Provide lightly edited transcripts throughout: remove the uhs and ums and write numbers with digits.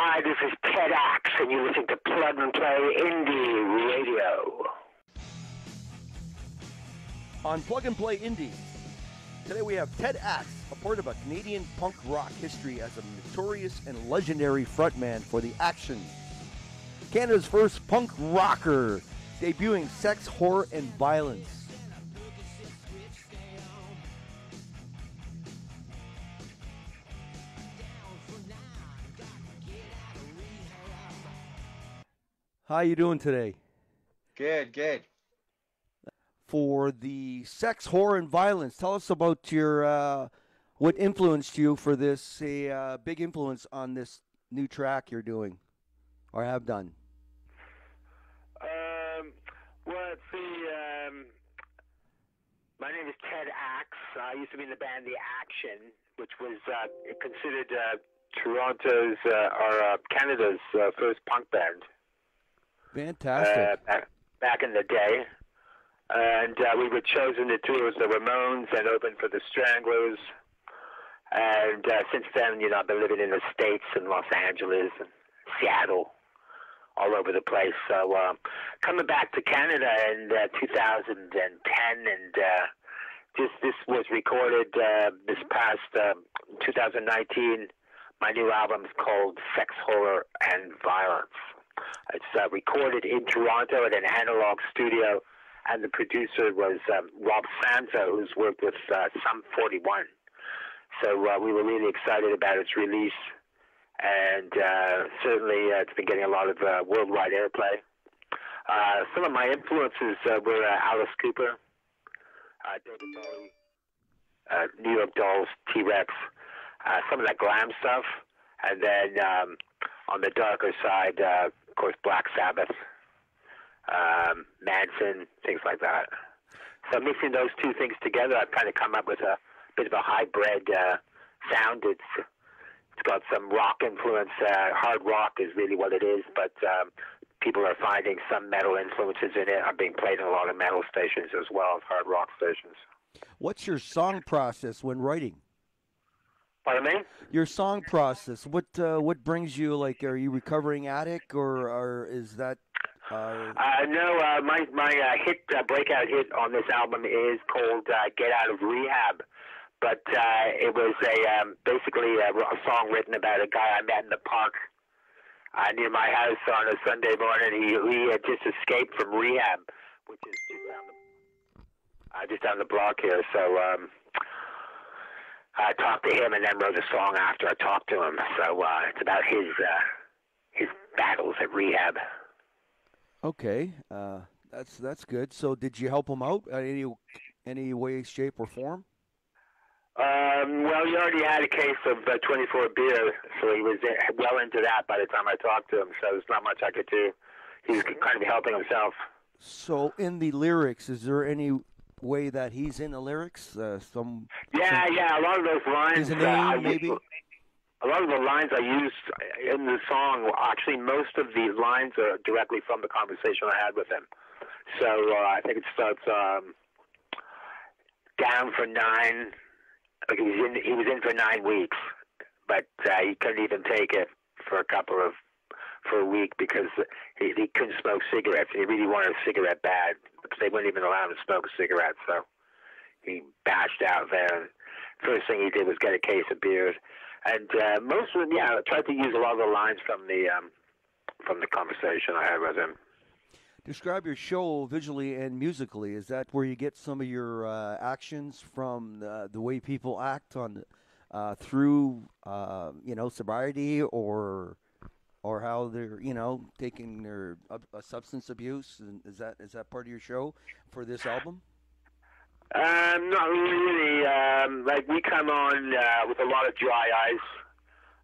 Hi, this is Ted Axe, and you're listening to Plug and Play Indie Radio. On Plug and Play Indie, today we have Ted Axe, a part of a Canadian punk rock history as a notorious and legendary frontman for the Action, Canada's first punk rocker, debuting Sex, Horror, and Violence. How you doing today? Good. For the Sex, Horror, and Violence, tell us about your what influenced you for this, a big influence on this new track you're doing, or have done. Well, let's see. My name is Ted Axe. I used to be in the band The Action, which was considered Toronto's or Canada's first punk band. Fantastic. Back in the day. And we were chosen to tour with the Ramones and open for the Stranglers. And since then, I've been living in the States, in Los Angeles and Seattle, all over the place. So coming back to Canada in 2010, and this was recorded this past 2019. My new album is called Sex, Horror, and Violence. It's recorded in Toronto at an analog studio, and the producer was Rob Sanza, who's worked with Sum 41. So we were really excited about its release, and certainly it's been getting a lot of worldwide airplay. Some of my influences were Alice Cooper, David Bowie, New York Dolls, T-Rex, some of that glam stuff, and then on the darker side, of course, Black Sabbath, Manson, things like that. So mixing those two things together, I've kind of come up with a bit of a hybrid sound. It's got some rock influence. Hard rock is really what it is, but people are finding some metal influences in it. I'm being played in a lot of metal stations as well as hard rock stations. What's your song process when writing? Pardon me? Your song process. What brings you? Like, are you recovering addict, or is that? No, my breakout hit on this album is called "Get Out of Rehab," but it was basically a song written about a guy I met in the park near my house on a Sunday morning. He had just escaped from rehab, which is just down the block here. So I talked to him and then wrote a song after I talked to him. So it's about his battles at rehab. Okay, that's good. So did you help him out in any way, shape, or form? Well, he already had a case of 24 beer, so he was well into that by the time I talked to him. So there's not much I could do. He was kind of helping himself. So in the lyrics, is there any way that he's in the lyrics? Yeah. A lot of those lines. His name, maybe. A lot of the lines I used in the song, actually, most of the lines are directly from the conversation I had with him. So I think it starts down for 9. Like he was in for 9 weeks, but he couldn't even take it for a week because he couldn't smoke cigarettes. He really wanted a cigarette bad, but they wouldn't even allow him to smoke a cigarette. So he bashed out there. First thing he did was get a case of beer, and most of them, I tried to use a lot of the lines from the conversation I had with him. Describe your show visually and musically. Is that where you get some of your actions from the way people act on through sobriety or how they're taking their substance abuse? And is that part of your show for this album? Not really. Like we come on with a lot of dry ice,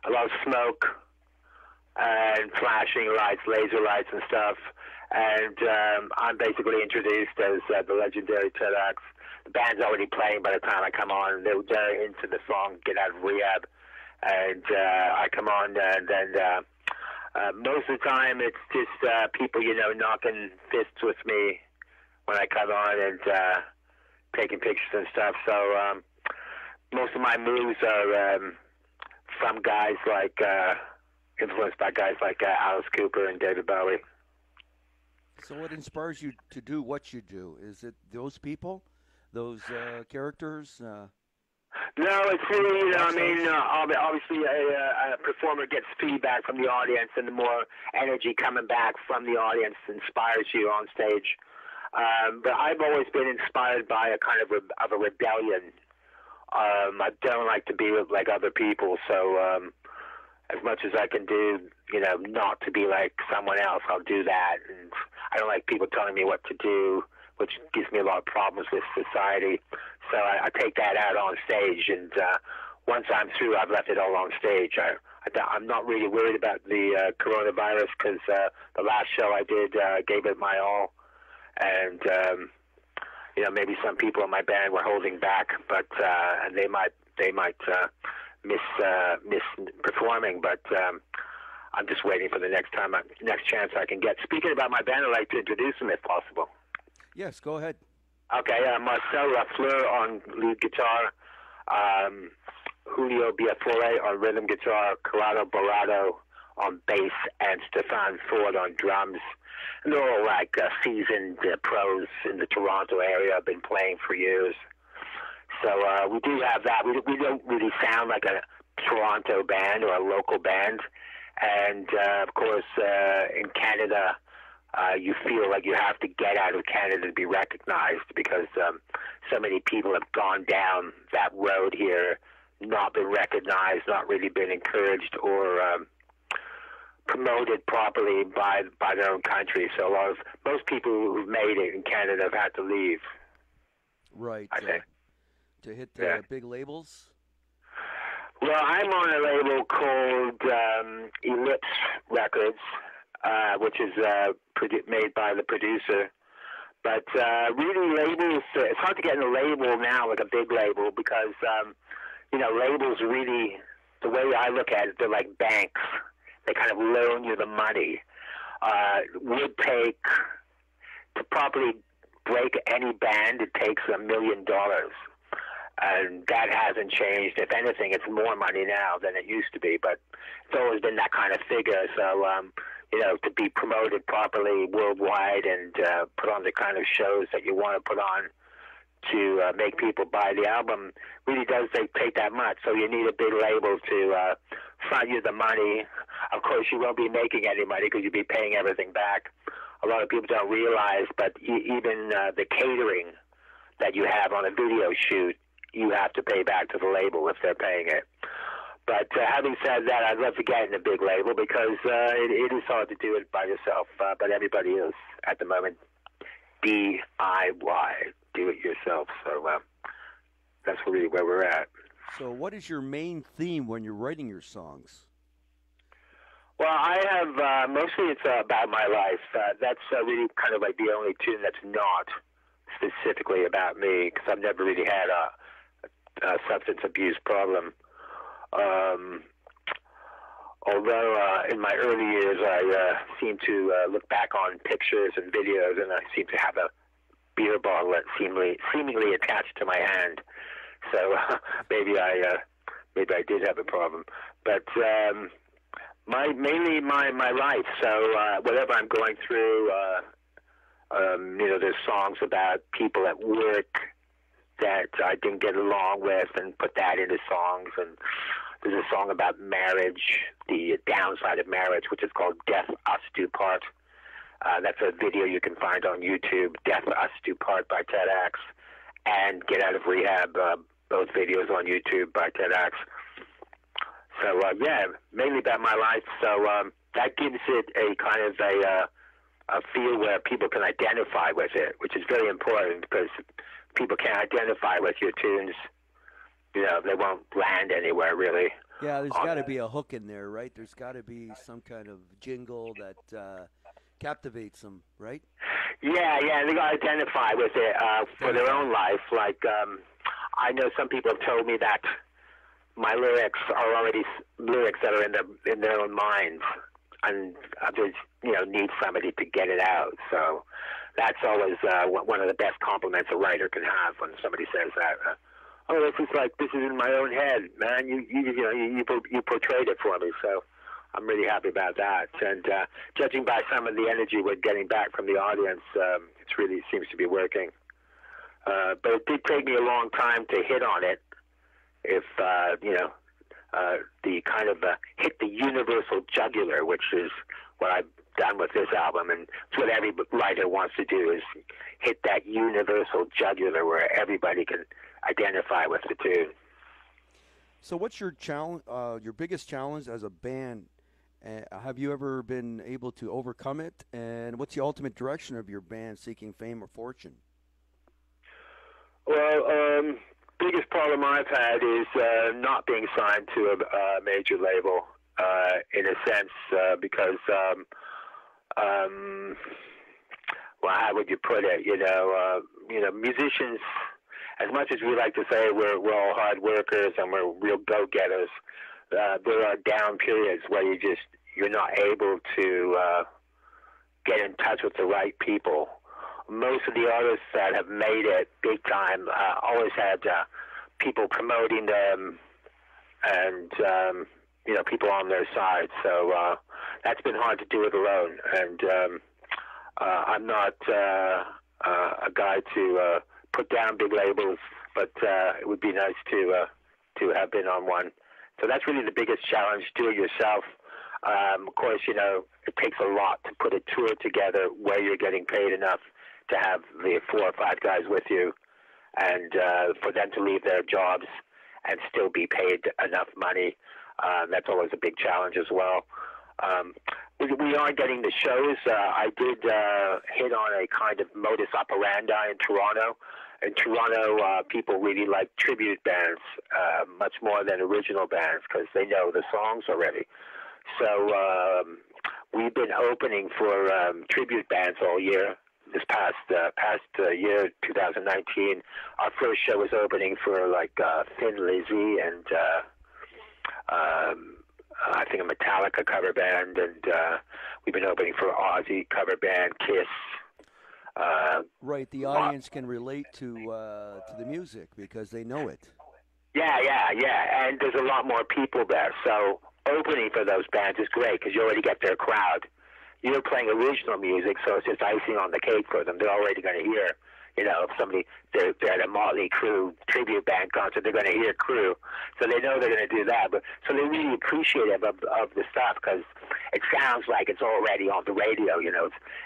a lot of smoke, and flashing lights, laser lights, and stuff. And I'm basically introduced as the legendary Ted Axe. The band's already playing by the time I come on, and they're into the song "Get Out of Rehab." And I come on, and then most of the time it's just people, knocking fists with me when I come on and taking pictures and stuff. So most of my moves are from guys like influenced by guys like Alice Cooper and David Bowie. So what inspires you to do what you do? Is it those people, those characters? No, it's really, obviously a performer gets feedback from the audience, and the more energy coming back from the audience inspires you on stage. But I've always been inspired by a kind of a rebellion. I don't like to be like other people, so as much as I can do, not to be like someone else, I'll do that. And I don't like people telling me what to do, which gives me a lot of problems with society. So I take that out on stage, and once I'm through, I've left it all on stage. I'm not really worried about the coronavirus, because the last show I did gave it my all. And, maybe some people in my band were holding back, but and they might miss performing, but I'm just waiting for the next chance I can get. Speaking about my band, I'd like to introduce them if possible. Yes, go ahead. Okay, Marcel Lafleur on lead guitar, Julio Biafore on rhythm guitar, Corrado Borrado on bass, and Stefan Ford on drums. And they're all like seasoned pros in the Toronto area. I've been playing for years. So we do have that. We don't really sound like a Toronto band or a local band. And, of course, in Canada, you feel like you have to get out of Canada to be recognized, because so many people have gone down that road here, not been recognized, not really been encouraged or promoted properly by their own country. So most people who've made it in Canada have had to leave. Right. I think. To hit the big labels? Well, I'm on a label called Ellipse Records, which is made by the producer. But really, labels, it's hard to get in a label now, like a big label, because, labels really, the way I look at it, they're like banks. They kind of loan you the money. Would take, to properly break any band, it takes $1 million. And that hasn't changed. If anything, it's more money now than it used to be, but it's always been that kind of figure. So, to be promoted properly worldwide and put on the kind of shows that you want to put on to make people buy the album really does take that much. So you need a big label to front you the money. Of course, you won't be making any money because you'll be paying everything back. A lot of people don't realize, but even the catering that you have on a video shoot, you have to pay back to the label if they're paying it. But having said that, I'd love to get in a big label, because it is hard to do it by yourself, but everybody is, at the moment, DIY, do it yourself. So that's really where we're at. So what is your main theme when you're writing your songs? Well, I have, mostly it's about my life. That's really kind of like the only tune that's not specifically about me, because I've never really had a substance abuse problem. Although in my early years I seem to look back on pictures and videos, and I seem to have a beer bottle that seemingly attached to my hand. So maybe I did have a problem. But mainly my life. So whatever I'm going through, there's songs about people at work that I didn't get along with, and put that into songs. And there's a song about marriage, the downside of marriage, which is called Death Us Do Part. That's a video you can find on YouTube, Death Us Do Part by TEDx, and Get Out of Rehab, both videos on YouTube by TEDx. So, mainly about my life. So that gives it a kind of a feel where people can identify with it, which is very important, because people can't identify with your tunes, they won't land anywhere, really. Yeah, there's got to be a hook in there, right? There's got to be some kind of jingle that captivates them, right? Yeah, they got to identify with it for their own life. Like, I know some people have told me that my lyrics are already lyrics that are in their own minds, and I just, need somebody to get it out. So that's always one of the best compliments a writer can have, when somebody says that. This is in my own head, man. You portrayed it for me. So I'm really happy about that. And judging by some of the energy we're getting back from the audience, it really seems to be working. But it did take me a long time to hit on it. If the kind of hit the universal jugular, which is what I've done with this album, and it's what every writer wants to do, is hit that universal jugular where everybody can identify with the tune. So what's your challenge, your biggest challenge as a band? Have you ever been able to overcome it? And what's the ultimate direction of your band seeking fame or fortune? Well, biggest problem I've had is not being signed to a major label, in a sense, because, well, how would you put it? Musicians, as much as we like to say we're all hard workers and we're real go-getters, there are down periods where you're not able to get in touch with the right people. Most of the artists that have made it big time always had people promoting them and people on their side. So that's been hard to do it alone. And I'm not a guy to put down big labels, but it would be nice to have been on one. So that's really the biggest challenge. Do it yourself. Of course, it takes a lot to put a tour together where you're getting paid enough to have the 4 or 5 guys with you, and for them to leave their jobs and still be paid enough money. That's always a big challenge as well. We are getting the shows. I did hit on a kind of modus operandi in Toronto. In Toronto, people really like tribute bands much more than original bands because they know the songs already. So we've been opening for tribute bands all year. This past year, 2019, our first show was opening for like Thin Lizzy and I think a Metallica cover band, and we've been opening for Ozzy cover band, Kiss. Right, the audience can relate to the music because they know it. Yeah, and there's a lot more people there. So opening for those bands is great because you already get their crowd. You're playing original music, so it's just icing on the cake for them. They're already going to hear, if somebody, they're at a Motley Crue tribute band concert, they're going to hear Crue. So they know they're going to do that. But so they're really appreciative of the stuff because it sounds like it's already on the radio,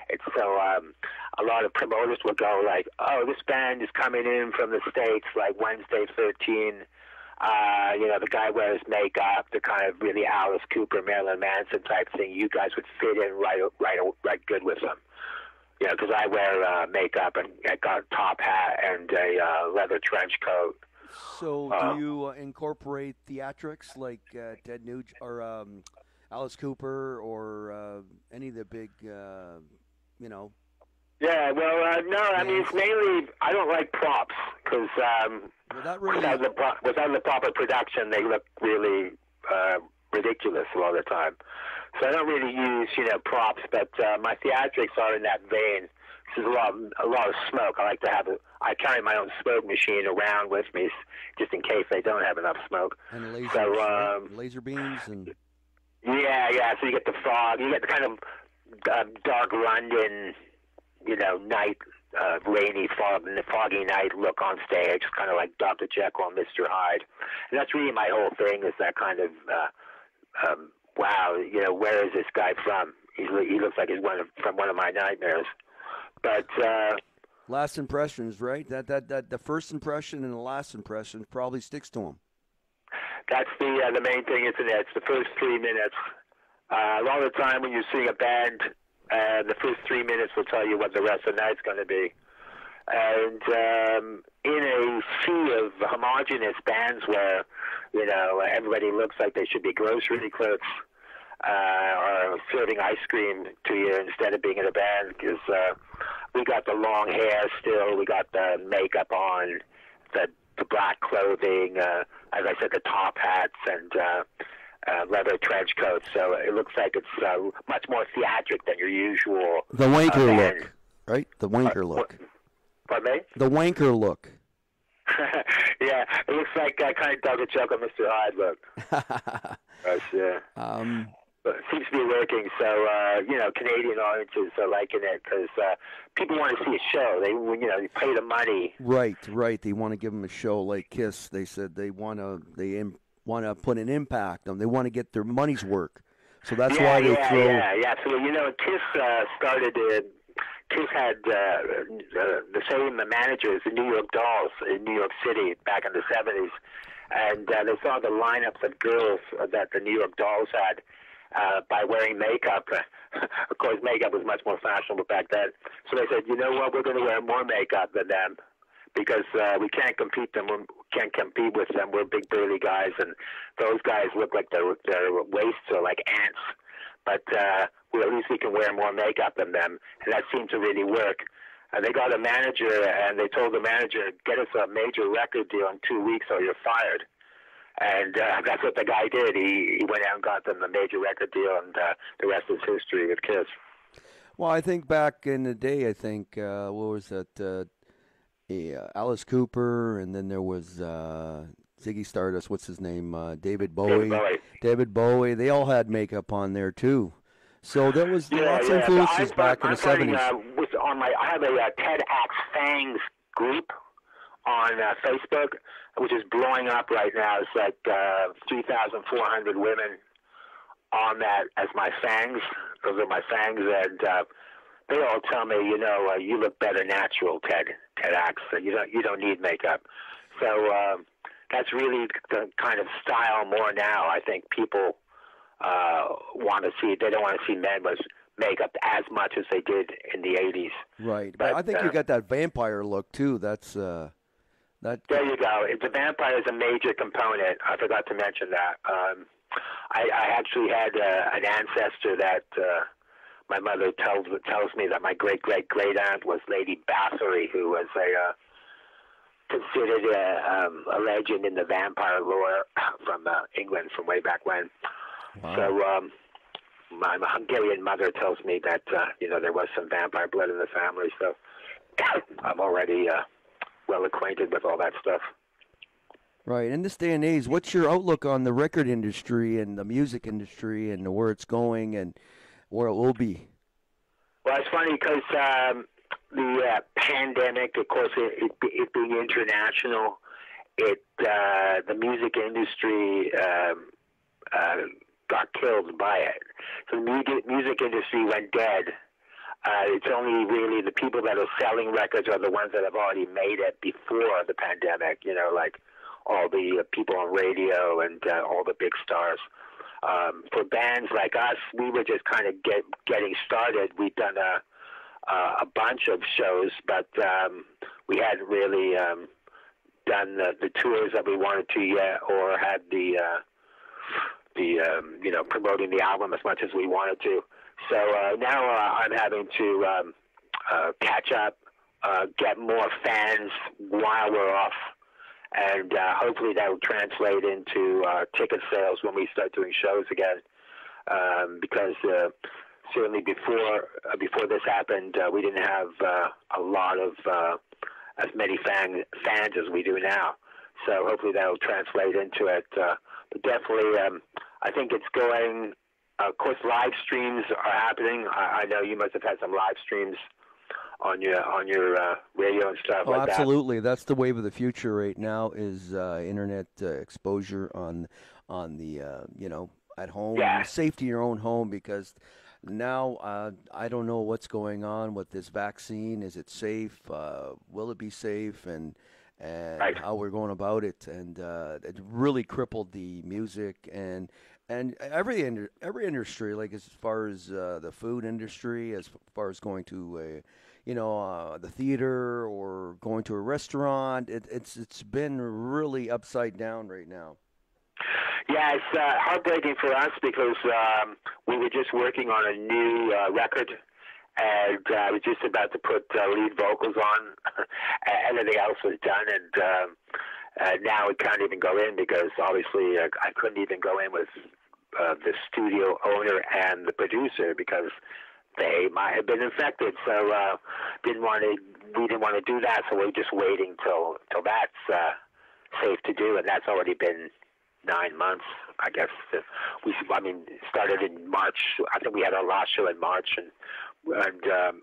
It's so a lot of promoters will go like, oh, this band is coming in from the States, like Wednesday 13. The guy wears makeup, the kind of really Alice Cooper, Marilyn Manson type thing. You guys would fit in right good with them. Because I wear makeup and I got a top hat and a leather trench coat. So do you incorporate theatrics like Ted Nugent or Alice Cooper or any of the big, Yeah, well, no, I mean, it's mainly, I don't like props because without the proper production, they look really ridiculous a lot of the time. So I don't really use, props, but my theatrics are in that vein. There's a lot of smoke. I carry my own smoke machine around with me just in case they don't have enough smoke. And lasers, laser beams and... Yeah, so you get the fog, you get the kind of dark London, night, rainy, foggy night look on stage, kind of like Dr. Jekyll and Mr. Hyde. And that's really my whole thing, is that kind of, wow, where is this guy from? He looks like he's from one of my nightmares. But last impressions, right? That the first impression and the last impression probably sticks to him. That's the main thing, isn't it? It's the first 3 minutes. A lot of the time when you see a band, the first 3 minutes will tell you what the rest of the night's going to be. And in a sea of homogenous bands where, everybody looks like they should be grocery clerks or serving ice cream to you instead of being in a band, because we got the long hair still, we got the makeup on, the black clothing, as I said, the top hats and leather trench coats. So it looks like it's much more theatric than your usual. The wanker look, right? The wanker look. Pardon me? The wanker look. Yeah, it looks like kind of Dr. Jekyll, Mr. Hyde look. Yes, yeah. seems to be working. So, Canadian audiences are liking it because people want to see a show. They pay the money. Right. They want to give them a show like Kiss. They said they want to put an impact on. They want to get their money's work. So that's why they throw. Yeah. So Kiss started. Kiss had the same managers, the New York Dolls in New York City back in the '70s, and they saw the lineups of girls that the New York Dolls had. By wearing makeup. Of course, makeup was much more fashionable back then. So they said, you know what, we're going to wear more makeup than them because we can't compete with them. We're big burly guys, and those guys look like their waists are like ants. But at least we can wear more makeup than them, and that seemed to really work. They got a manager, and they told the manager, get us a major record deal in 2 weeks or you're fired. And that's what the guy did. He went out and got them a major record deal, and the rest is history with Kiss. Well, I think back in the day, what was that? Alice Cooper, and then there was Ziggy Stardust. What's his name? David Bowie. David Bowie. They all had makeup on there too. So there was lots of influences back in the '70s. I have a TEDx Fangs group on Facebook, which is blowing up right now. It's like 3,400 women on that as my fangs. Those are my fangs, and they all tell me, you look better natural, TEDx. You don't need makeup. So that's really the kind of style more now. I think people want to see. They don't want to see men with makeup as much as they did in the '80s. Right, but I think you got that vampire look too. That's. There you go. The vampire is a major component. I forgot to mention that. I actually had an ancestor that my mother tells me that my great aunt was Lady Bathory, who was considered a legend in the vampire lore from England from way back when. Wow. So my Hungarian mother tells me that there was some vampire blood in the family. So I'm already well acquainted with all that stuff. Right. In this day and age, what's your outlook on the record industry and the music industry and where it's going and where it will be? Well, it's funny because the pandemic, of course, it being international, the music industry got killed by it. So the music industry went dead. It's only really the people that are selling records are the ones that have already made it before the pandemic, like all the people on radio and all the big stars. For bands like us, we were just kind of getting started. We'd done a bunch of shows, but we hadn't really done the tours that we wanted to yet or had the promoting the album as much as we wanted to. So now I'm having to catch up, get more fans while we're off, and hopefully that will translate into ticket sales when we start doing shows again. Because certainly before this happened, we didn't have a lot of as many fans as we do now. So hopefully that will translate into it. But definitely, I think it's going. Of course, live streams are happening. I know you must have had some live streams on your radio and stuff like that. Absolutely. That's the wave of the future right now is internet exposure on the at home, safety in your own home, because now I don't know what's going on with this vaccine. Is it safe? Will it be safe? And right. How we're going about it, and it really crippled the music and every industry, like as far as the food industry, as far as going to the theater or going to a restaurant, it's been really upside down right now. Yeah, it's heartbreaking for us because we were just working on a new record. And I was just about to put lead vocals on. Everything else was done, and now we can't even go in because obviously I couldn't even go in with the studio owner and the producer because they might have been infected. So we didn't want to do that. So we're just waiting till that's safe to do, and that's already been 9 months, I guess. Started in March. I think we had our last show in March, and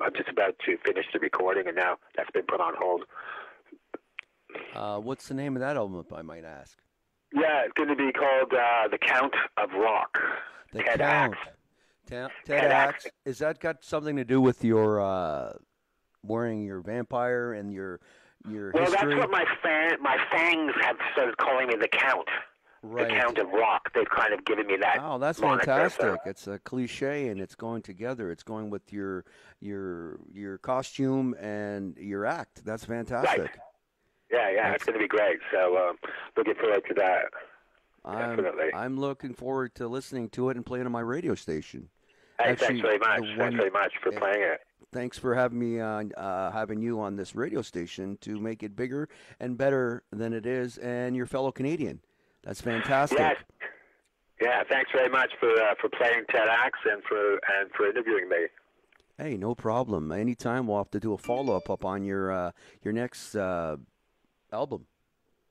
I'm just about to finish the recording, and now that's been put on hold. What's the name of that album, if I might ask? Yeah, it's going to be called The Count of Rock. The Ted Count. Axe. Ted Axe. Is that got something to do with your wearing your vampire and your Well, history? that's what my fangs have started calling me, The Count. Right. The Count of Rock. They've kind of given me that. Oh, that's moniker, fantastic. so. It's a cliche, and it's going together. It's going with your costume and your act. That's fantastic. Right. Yeah, it's going to be great. So looking forward to that. Definitely. I'm looking forward to listening to it and playing on my radio station. Hey, thanks very much. Thanks very much for playing it. Thanks for having me on, having you on this radio station to make it bigger and better than it is, and your fellow Canadian. That's fantastic. Yes. Yeah, thanks very much for playing Ted Axe and for interviewing me. Hey, no problem. Anytime, we'll have to do a follow-up on your next album.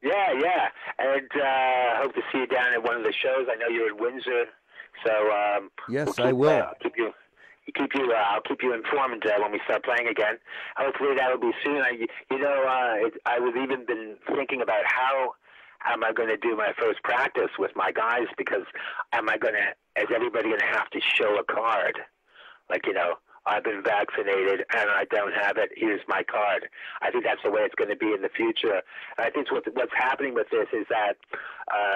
Yeah, and hope to see you down at one of the shows. I know you're in Windsor, so yes, I will. I'll keep you informed when we start playing again. Hopefully that'll be soon. I was even been thinking about how am I going to do my first practice with my guys, because is everybody going to have to show a card? Like, I've been vaccinated and I don't have it. Here's my card. I think that's the way it's going to be in the future. And I think what's happening with this is that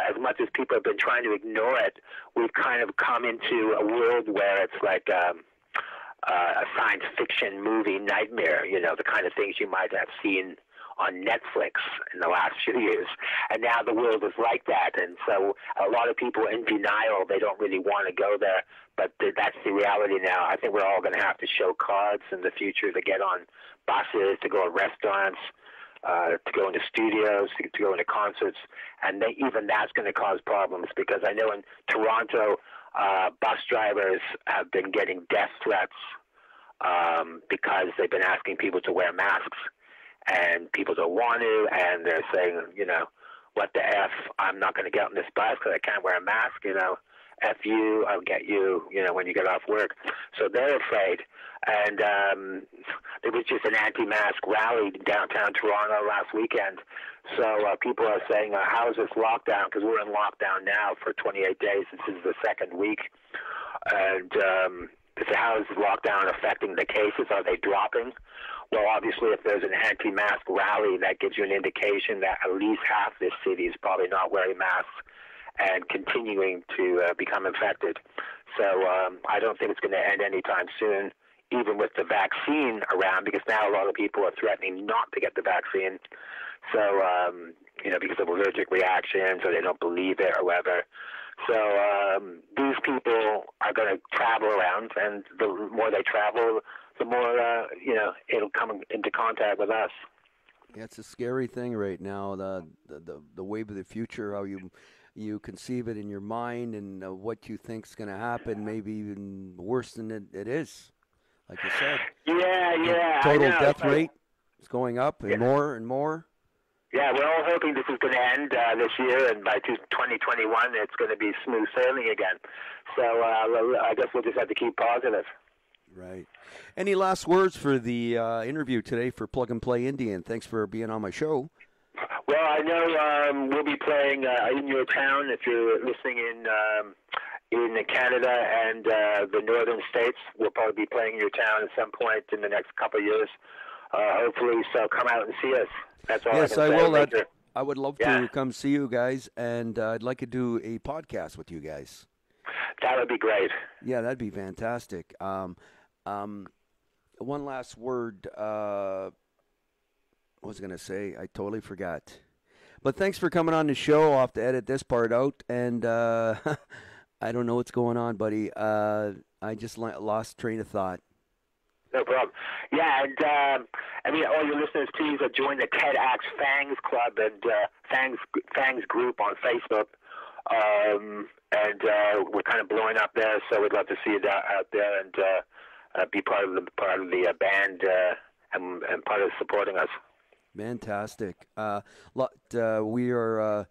as much as people have been trying to ignore it, we've kind of come into a world where it's like a science fiction movie nightmare, the kind of things you might have seen on Netflix in the last few years. And now the world is like that. And so a lot of people in denial, they don't really want to go there. But that's the reality now. I think we're all going to have to show cards in the future to get on buses, to go to restaurants, to go into studios, to go into concerts. And even that's going to cause problems, because I know in Toronto, bus drivers have been getting death threats because they've been asking people to wear masks. And people don't want to, and they're saying, what the F, I'm not going to get on this bus because I can't wear a mask, F you, I'll get you, when you get off work. So they're afraid. And there was just an anti-mask rally downtown Toronto last weekend. So people are saying, how is this lockdown? Because we're in lockdown now for 28 days. This is the second week. And how is lockdown affecting the cases? Are they dropping? Well, obviously, if there's an anti-mask rally, that gives you an indication that at least half this city is probably not wearing masks and continuing to become infected. So I don't think it's going to end anytime soon, even with the vaccine around, because now a lot of people are threatening not to get the vaccine. So, because of allergic reactions, or they don't believe it or whatever. So these people are going to travel around, and the more they travel, the more, it'll come into contact with us. Yeah, it's a scary thing right now, the wave of the future, how you conceive it in your mind, and what you think is going to happen, maybe even worse than it is, like you said. Yeah. Total death rate is going up and more and more. Yeah, we're all hoping this is going to end this year, and by 2021, it's going to be smooth sailing again. So I guess we'll just have to keep positive. Right. Any last words for the interview today for Plug and Play Indian? Thanks for being on my show. Well, I know we'll be playing in your town if you're listening in Canada and the northern states. We'll probably be playing in your town at some point in the next couple of years, hopefully. So come out and see us. That's all. Yes, I will. will. I would love to come see you guys, and I'd like to do a podcast with you guys. That would be great. Yeah, that'd be fantastic. One last word. What was I going to say? I totally forgot. But thanks for coming on the show. I'll have to edit this part out. And I don't know what's going on, buddy. I just lost train of thought. No problem. Yeah, and all your listeners, please join the Ted Axe Fangs Club and Fangs group on Facebook. And we're kind of blowing up there, so we'd love to see you out there and be part of the band and part of supporting us. Fantastic. We are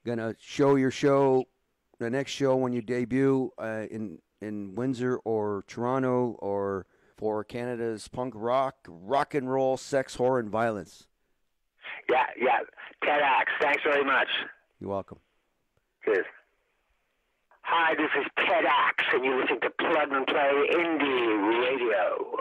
gonna show your show, the next show when you debut in Windsor or Toronto or for Canada's punk rock and roll, sex, horror, and violence. Yeah. TEDx. Thanks very much. You're welcome. Cheers. Hi, this is TEDx, and you're listening to Plug and Play Indie Radio.